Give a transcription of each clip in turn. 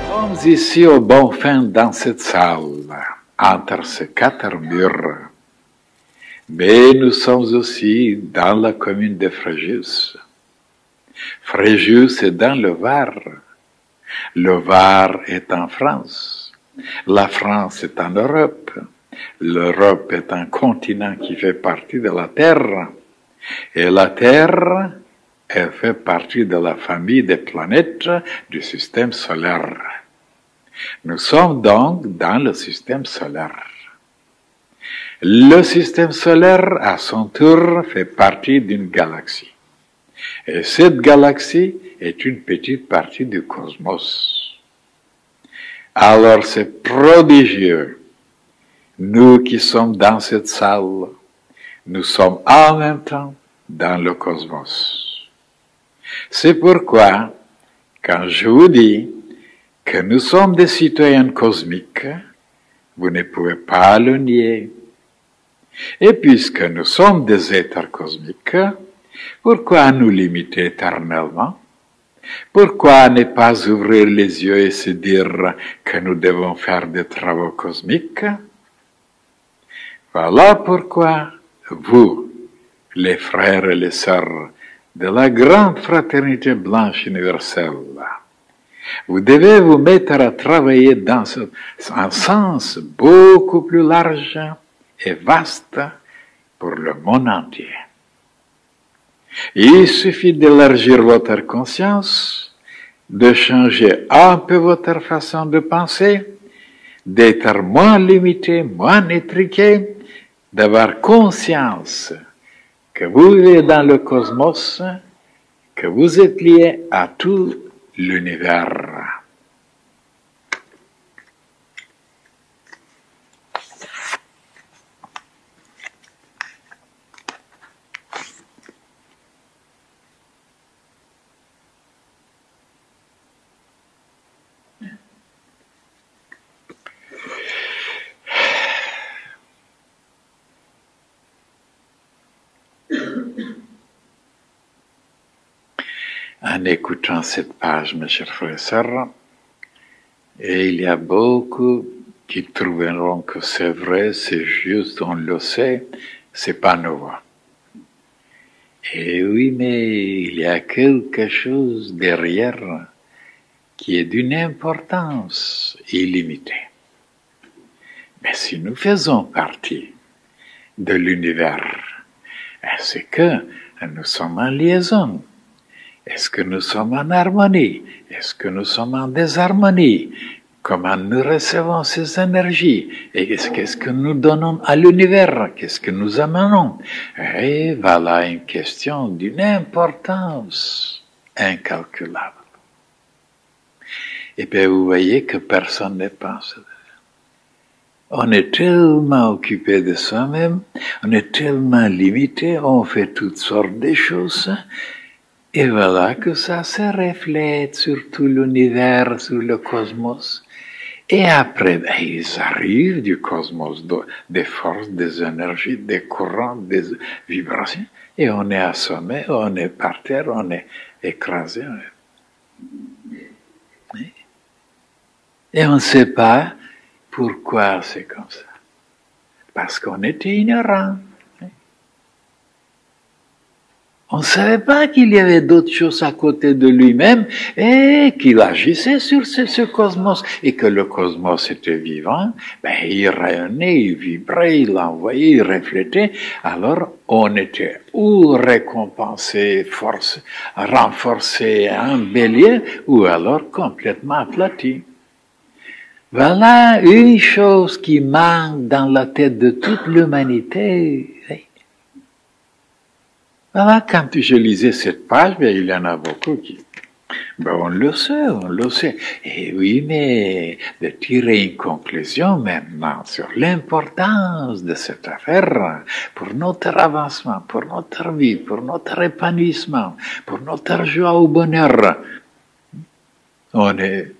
Nous sommes ici au bon fin dans cette salle, entre ces quatre murs. Mais nous sommes aussi dans la commune de Fréjus. Fréjus est dans le Var. Le Var est en France. La France est en Europe. L'Europe est un continent qui fait partie de la Terre. Et la Terre, elle fait partie de la famille des planètes du système solaire. Nous sommes donc dans le système solaire. Le système solaire, à son tour, fait partie d'une galaxie. Et cette galaxie est une petite partie du cosmos. Alors c'est prodigieux. Nous qui sommes dans cette salle, nous sommes en même temps dans le cosmos. C'est pourquoi, quand je vous dis que nous sommes des citoyens cosmiques, vous ne pouvez pas le nier. Et puisque nous sommes des êtres cosmiques, pourquoi nous limiter éternellement? Pourquoi ne pas ouvrir les yeux et se dire que nous devons faire des travaux cosmiques? Voilà pourquoi vous, les frères et les sœurs de la grande fraternité blanche universelle, vous devez vous mettre à travailler dans un sens beaucoup plus large et vaste pour le monde entier. Il suffit d'élargir votre conscience, de changer un peu votre façon de penser, d'être moins limité, moins étriqué, d'avoir conscience que vous vivez dans le cosmos, que vous êtes lié à tout l'univers. En écoutant cette page, mes chers frères et sœurs, et il y a beaucoup qui trouveront que c'est vrai, c'est juste, on le sait, c'est pas nouveau. Et oui, mais il y a quelque chose derrière qui est d'une importance illimitée. Mais si nous faisons partie de l'univers, c'est que nous sommes en liaison. Est-ce que nous sommes en harmonie? Est-ce que nous sommes en désharmonie? Comment nous recevons ces énergies? Et qu'est-ce que nous donnons à l'univers? Qu'est-ce que nous amenons? Et voilà une question d'une importance incalculable. Et bien vous voyez que personne ne pense. On est tellement occupé de soi-même, on est tellement limité, on fait toutes sortes de choses. Et voilà que ça se reflète sur tout l'univers, sur le cosmos. Et après, ils arrivent du cosmos, des forces, des énergies, des courants, des vibrations. Et on est assommé, on est par terre, on est écrasé. Et on ne sait pas pourquoi c'est comme ça. Parce qu'on était ignorant. On ne savait pas qu'il y avait d'autres choses à côté de lui-même et qu'il agissait sur ce cosmos et que le cosmos était vivant. Il rayonnait, il vibrait, il envoyait, il reflétait. Alors on était ou récompensé, renforcé, embelli, ou alors complètement aplati. Voilà une chose qui manque dans la tête de toute l'humanité. Voilà, quand je lisais cette page, il y en a beaucoup qui... on le sait. Et oui, mais de tirer une conclusion maintenant sur l'importance de cette affaire pour notre avancement, pour notre vie, pour notre épanouissement, pour notre joie ou bonheur. On est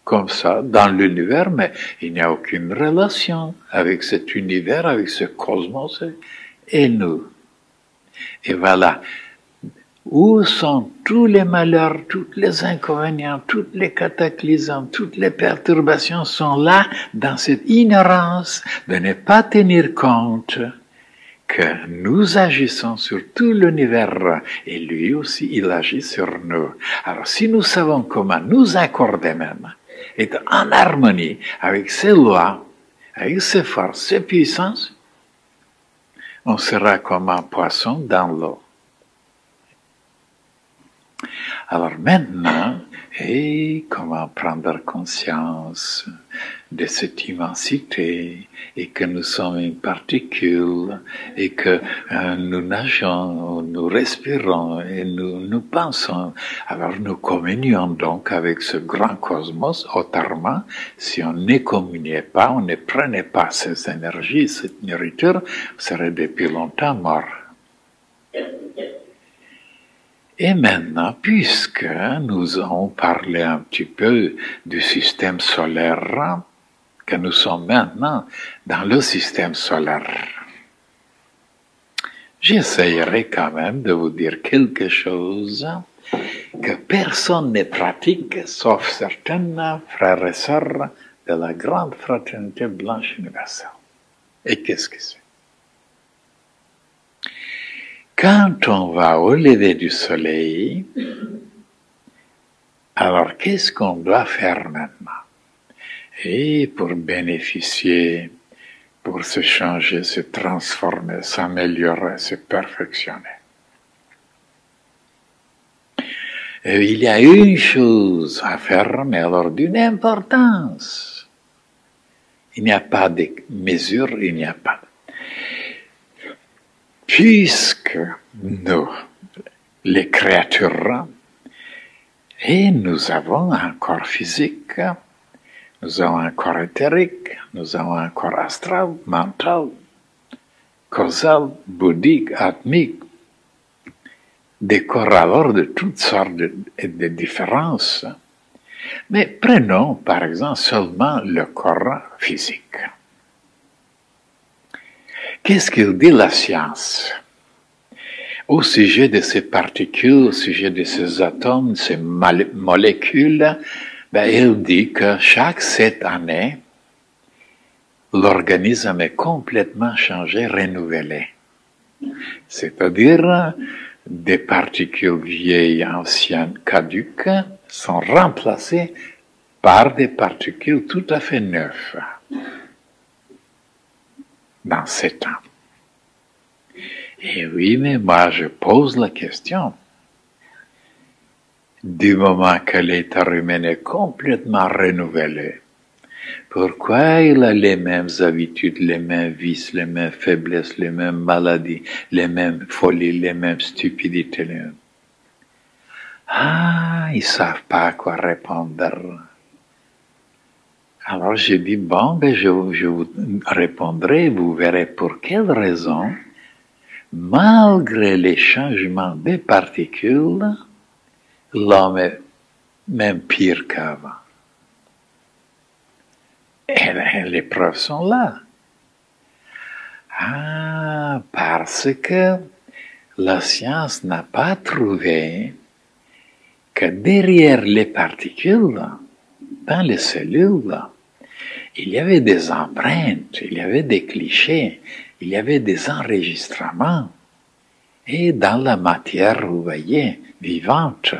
comme ça dans l'univers, mais il n'y a aucune relation avec cet univers, avec ce cosmos et nous. Et voilà, Où sont tous les malheurs, tous les inconvénients, toutes les cataclysmes, toutes les perturbations sont là dans cette ignorance de ne pas tenir compte que nous agissons sur tout l'univers et lui aussi il agit sur nous. Alors si nous savons comment nous accorder même, être en harmonie avec ces lois, avec ces forces, ces puissances, on sera comme un poisson dans l'eau. Alors maintenant, comment prendre conscience de cette immensité et que nous sommes une particule et que nous nageons, nous respirons et nous pensons. Alors nous communions donc avec ce grand cosmos. Autrement, si on ne communiait pas, on ne prenait pas ces énergies, cette nourriture, on serait depuis longtemps mort. Et maintenant, puisque nous avons parlé un petit peu du système solaire, que nous sommes maintenant dans le système solaire, j'essayerai quand même de vous dire quelque chose que personne ne pratique, sauf certains frères et sœurs de la grande fraternité blanche universelle. Et qu'est-ce que c'est? Quand on va au lever du soleil, alors qu'est-ce qu'on doit faire maintenant? Et pour bénéficier, pour se changer, se transformer, s'améliorer, se perfectionner. Et il y a une chose à faire, mais alors d'une importance. Il n'y a pas de mesure, il n'y a pas. Puisque nous, les créatures, et nous avons un corps physique, nous avons un corps éthérique, nous avons un corps astral, mental, causal, bouddhique, atmique, des corps alors de toutes sortes de différences. Mais prenons par exemple seulement le corps physique. Qu'est-ce qu'il dit la science au sujet de ces particules, au sujet de ces atomes, ces molécules? Il dit que chaque 7 années, l'organisme est complètement changé, renouvelé. C'est-à-dire, des particules vieilles, anciennes, caduques, sont remplacées par des particules tout à fait neuves. Dans 7 ans. Et oui, mais moi je pose la question. Du moment que l'être humain est complètement renouvelé, pourquoi il a les mêmes habitudes, les mêmes vices, les mêmes faiblesses, les mêmes maladies, les mêmes folies, les mêmes stupidités? Ils ne savent pas à quoi répondre. Alors j'ai dit, je vous répondrai, vous verrez pour quelle raison, malgré les changements des particules, l'homme est même pire qu'avant. Et les preuves sont là. Parce que la science n'a pas trouvé que derrière les particules, dans les cellules, il y avait des empreintes, il y avait des clichés, il y avait des enregistrements. Et dans la matière, vous voyez, vivante.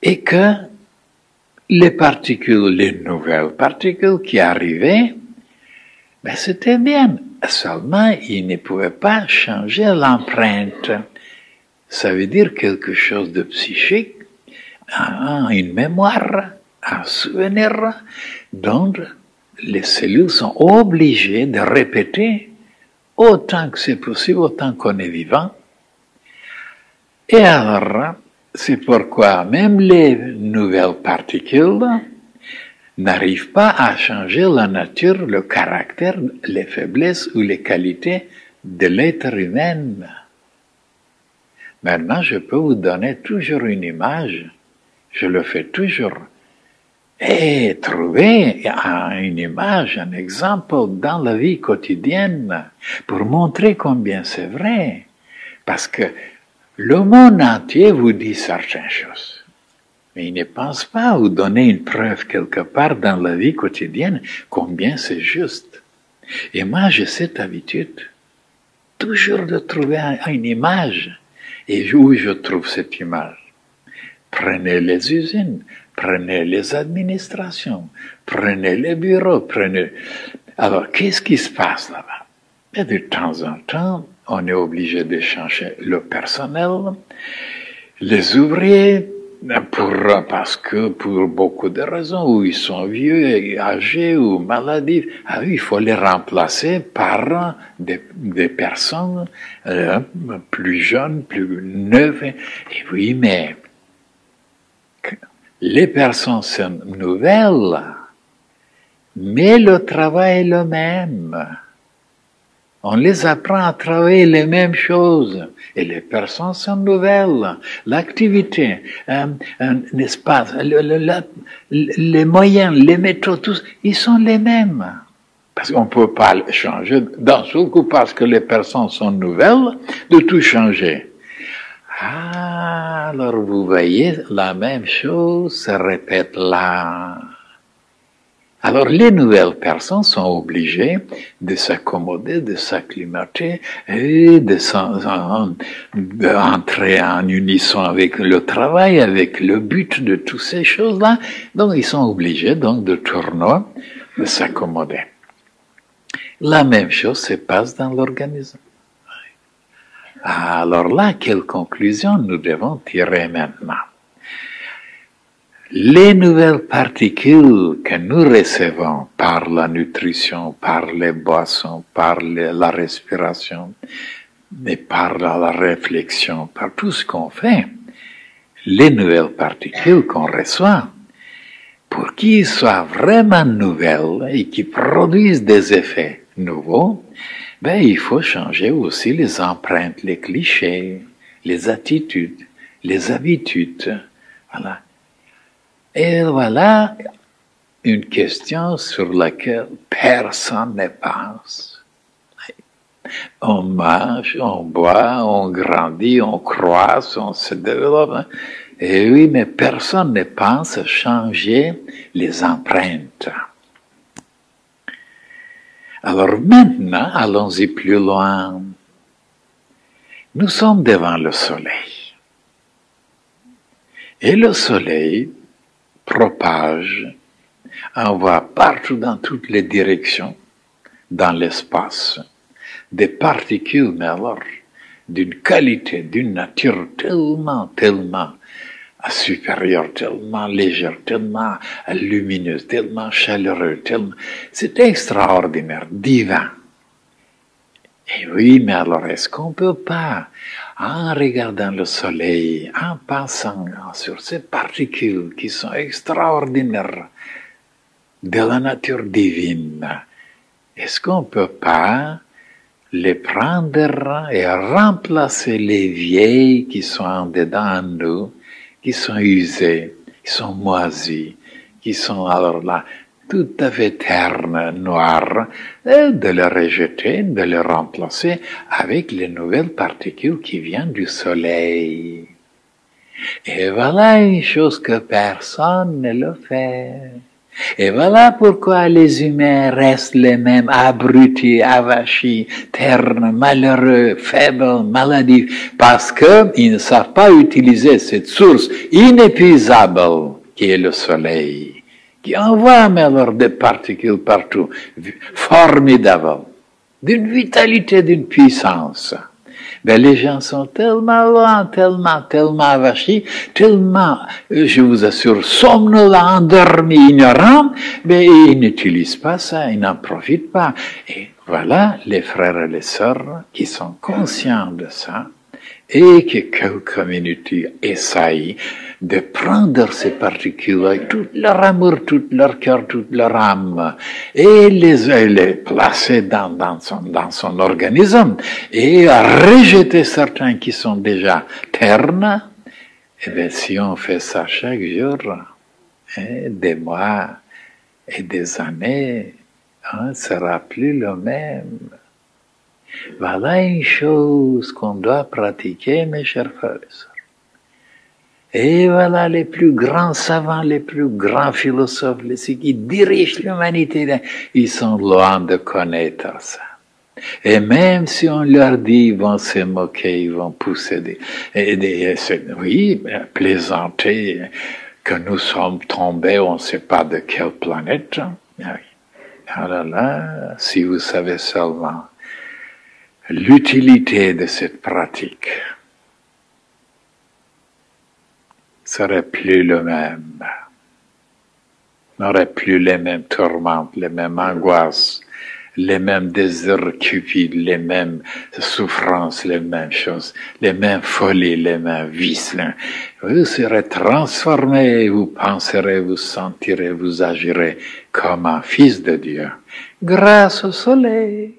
Et que les particules, les nouvelles particules qui arrivaient, c'était bien. Seulement, ils ne pouvaient pas changer l'empreinte. Ça veut dire quelque chose de psychique, une mémoire, un souvenir, dont les cellules sont obligées de répéter autant que c'est possible, autant qu'on est vivant. Et alors, c'est pourquoi même les nouvelles particules n'arrivent pas à changer la nature, le caractère, les faiblesses ou les qualités de l'être humain. Maintenant, je peux vous donner toujours une image, je le fais toujours, et trouver une image, un exemple dans la vie quotidienne pour montrer combien c'est vrai. Parce que Le monde entier vous dit certaines choses. Mais il ne pense pas vous donner une preuve quelque part dans la vie quotidienne combien c'est juste. Et moi, j'ai cette habitude toujours de trouver une image. Et où je trouve cette image? Prenez les usines, prenez les administrations, prenez les bureaux, prenez... Alors, qu'est-ce qui se passe là-bas? Et de temps en temps, on est obligé de changer le personnel, les ouvriers, parce que pour beaucoup de raisons, où ils sont vieux, âgés ou maladifs, il faut les remplacer par des personnes plus jeunes, plus neuves. Et oui, mais les personnes sont nouvelles, mais le travail est le même. On les apprend à travailler les mêmes choses. Et les personnes sont nouvelles. L'activité, n'est-ce pas, les moyens, les méthodes, tous, ils sont les mêmes. Parce qu'on ne peut pas changer d'un seul coup parce que les personnes sont nouvelles, de tout changer. Ah, alors vous voyez, la même chose se répète là. Alors les nouvelles personnes sont obligées de s'accommoder, de s'acclimater et d'entrer en unisson avec le travail, avec le but de toutes ces choses-là. Donc ils sont obligés donc de tourner, de s'accommoder. La même chose se passe dans l'organisme. Alors là, quelle conclusion nous devons tirer maintenant? Les nouvelles particules que nous recevons par la nutrition, par les boissons, par la respiration, et par la réflexion, par tout ce qu'on fait, les nouvelles particules qu'on reçoit, pour qu'ils soient vraiment nouvelles et qui produisent des effets nouveaux, il faut changer aussi les empreintes, les clichés, les attitudes, les habitudes. Voilà. Et voilà une question sur laquelle personne ne pense. On mange, on boit, on grandit, on croise, on se développe. Et oui, mais personne ne pense à changer les empreintes. Alors maintenant, allons-y plus loin. Nous sommes devant le soleil. Et le soleil propage, envoie partout dans toutes les directions, dans l'espace, des particules, mais alors d'une qualité, d'une nature tellement supérieure, tellement légère, tellement lumineuse, tellement chaleureuse, c'est extraordinaire, divin. Et oui, mais alors est-ce qu'on peut pas, en regardant le soleil, en pensant sur ces particules qui sont extraordinaires de la nature divine, est-ce qu'on peut pas les prendre et remplacer les vieilles qui sont en dedans de nous, qui sont usées, qui sont moisies, qui sont alors là, tout à fait ternes, noires, et de les rejeter, de les remplacer avec les nouvelles particules qui viennent du soleil. Et voilà une chose que personne ne le fait. Et voilà pourquoi les humains restent les mêmes, abrutis, avachis, ternes, malheureux, faibles, maladifs, parce qu'ils ne savent pas utiliser cette source inépuisable qui est le soleil, qui envoie alors des particules partout, formidables, d'une vitalité, d'une puissance. Les gens sont tellement loin, tellement avachis, tellement, je vous assure, somnolents, endormis, ignorants, mais ils n'utilisent pas ça, ils n'en profitent pas. Et voilà les frères et les sœurs qui sont conscients de ça, et que quelle communauté essaye de prendre ces particules avec tout leur amour, tout leur cœur, toute leur âme, et les placer dans son organisme, et rejeter certains qui sont déjà ternes. Eh bien, si on fait ça chaque jour, des mois et des années, ne sera plus le même. Voilà une chose qu'on doit pratiquer, mes chers frères et sœurs. Et voilà les plus grands savants, les plus grands philosophes, ceux qui dirigent l'humanité, ils sont loin de connaître ça. Et même si on leur dit, ils vont se moquer, ils vont pousser plaisanter, que nous sommes tombés, on ne sait pas de quelle planète. Alors là, si vous savez seulement l'utilité de cette pratique, serait plus le même, n'aurait plus les mêmes tourments, les mêmes angoisses, les mêmes désirs cupides, les mêmes souffrances, les mêmes choses, les mêmes folies, les mêmes vices. Vous serez transformés, vous penserez, vous sentirez, vous agirez comme un fils de Dieu, grâce au soleil.